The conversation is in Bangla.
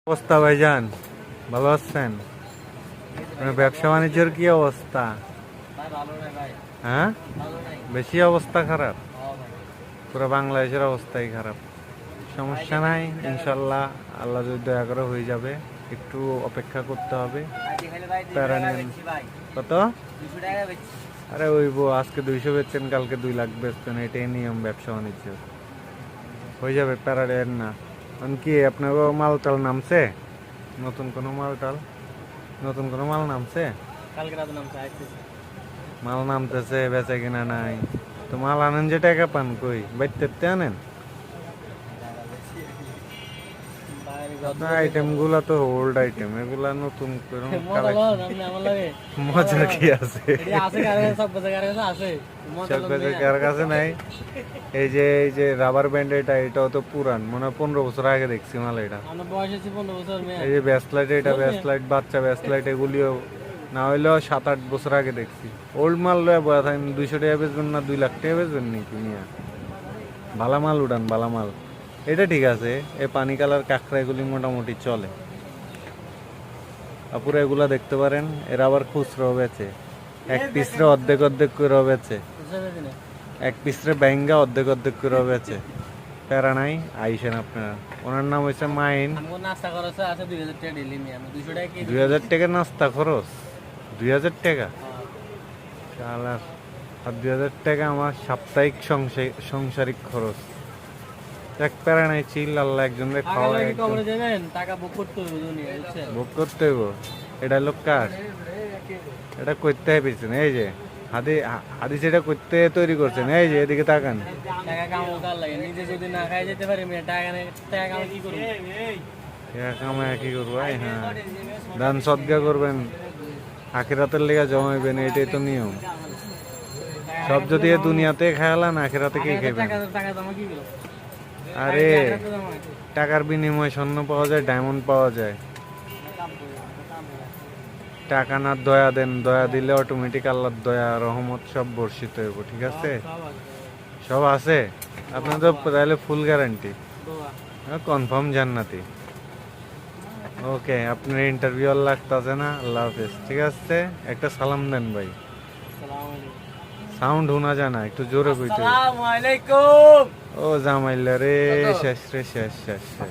অবস্থা ভাইজান, ভালো আছেন? ব্যবসা বাণিজ্যের কি অবস্থা? হ্যাঁ, বেশি অবস্থা খারাপ। পুরো বাংলাদেশের অবস্থাই খারাপ। সমস্যা নাই, ইনশাল্লাহ আল্লাহ যদি দয়া করে হয়ে যাবে। একটু অপেক্ষা করতে হবে। প্যারা নেন। কত? আরে ওইব, আজকে 200 বেচছেন, কালকে 2 লাখ বেচছেন, এটাই নিয়ম ব্যবসা বাণিজ্য। হয়ে যাবে, প্যারা নেন না। কি আপনার মালটাল নামছে? নতুন কোনো মালটাল, নতুন কোনো মাল নামছে? মাল নামতেছে, বেচা কিনা নাই। তো মাল আনেন যে টাকা পান কই? বাইতে আনেন? আইটেম গুলা তো ওল্ড আইটেম, এগুলা নতুন করে মজা কি আছে? কার কাছে নাই? এই যে রাবার ব্যান্ড, এটাও তো পুরান, মনে হয় 15 বছর আগে দেখছি মাল। এটা এই যে ব্যাসলাইট, এটা ব্যাসলাইট, বাচ্চা ব্যাসলাইট, এগুলিও না হইলেও 7-8 বছর আগে দেখছি। ওল্ড মাল লয়ে বয়া থাকেন। 200 টাকা বেচবেন না 2 লাখ টাকা বেচবেন নাকি মিয়া? ভালা মাল উড়ান, ভালা মাল। এটা ঠিক আছে, এই পানি কালার কাঁকড়া এগুলি মোটামুটি চলে। আপুরা এগুলা দেখতে পারেন, এরা আবার খুচরো বেচে। এক পিসরে অর্ধেক অর্ধেক করে বেচে, এক পিসরে ব্যাঙ্গা অর্ধেক অর্ধেক করে বেচে। প্যারা নাই, আইসেন আপনারা। ওনার নাম হয়েছে মাইন। 2000 টাকা নাস্তা খরচ? 2000 টাকা? আর 2000 টাকা আমার সাপ্তাহিক সংসারিক খরচ। এক প্যারা নাই, চিল, আল্লাহ একজনের খাওয়া ভোগ করতে হইব। এটা লোক কার? এটা করতে পেয়েছেন, এই যে হাদিস এটা করতে তৈরি করছেন। এই যে এদিকে তাকান, কি করবো? হ্যাঁ, দান সদকা করবেন, আখিরাতের লেগে জমাইবেন, এটাই তো নিয়ম। সব যদি দুনিয়াতে খেয়ালান, আখিরাতে কি খাইবেন? আরে টাকার বিনিময়ে স্বর্ণ পাওয়া যায়, ডায়মন্ড পাওয়া যায়। টাকা না দয়া দেন, দয়া দিলে অটোমেটিক আল্লাহর দয়া রহমত সব বর্ষিত হইব। ঠিক আছে, সব আছে। আপনার তো তাহলে ফুল গ্যারান্টি, কনফার্ম জান্নাতি। ওকে, আপনার ইন্টারভিউ লাগতেছে না। আল্লাহ হাফেজ। ঠিক আছে, একটা সালাম দেন ভাই। সাউন্ড শোনা যায় না, একটু জোরে কইতে। ও জামাইলা রে, শেষ রে, শেষ শেষ শেষ।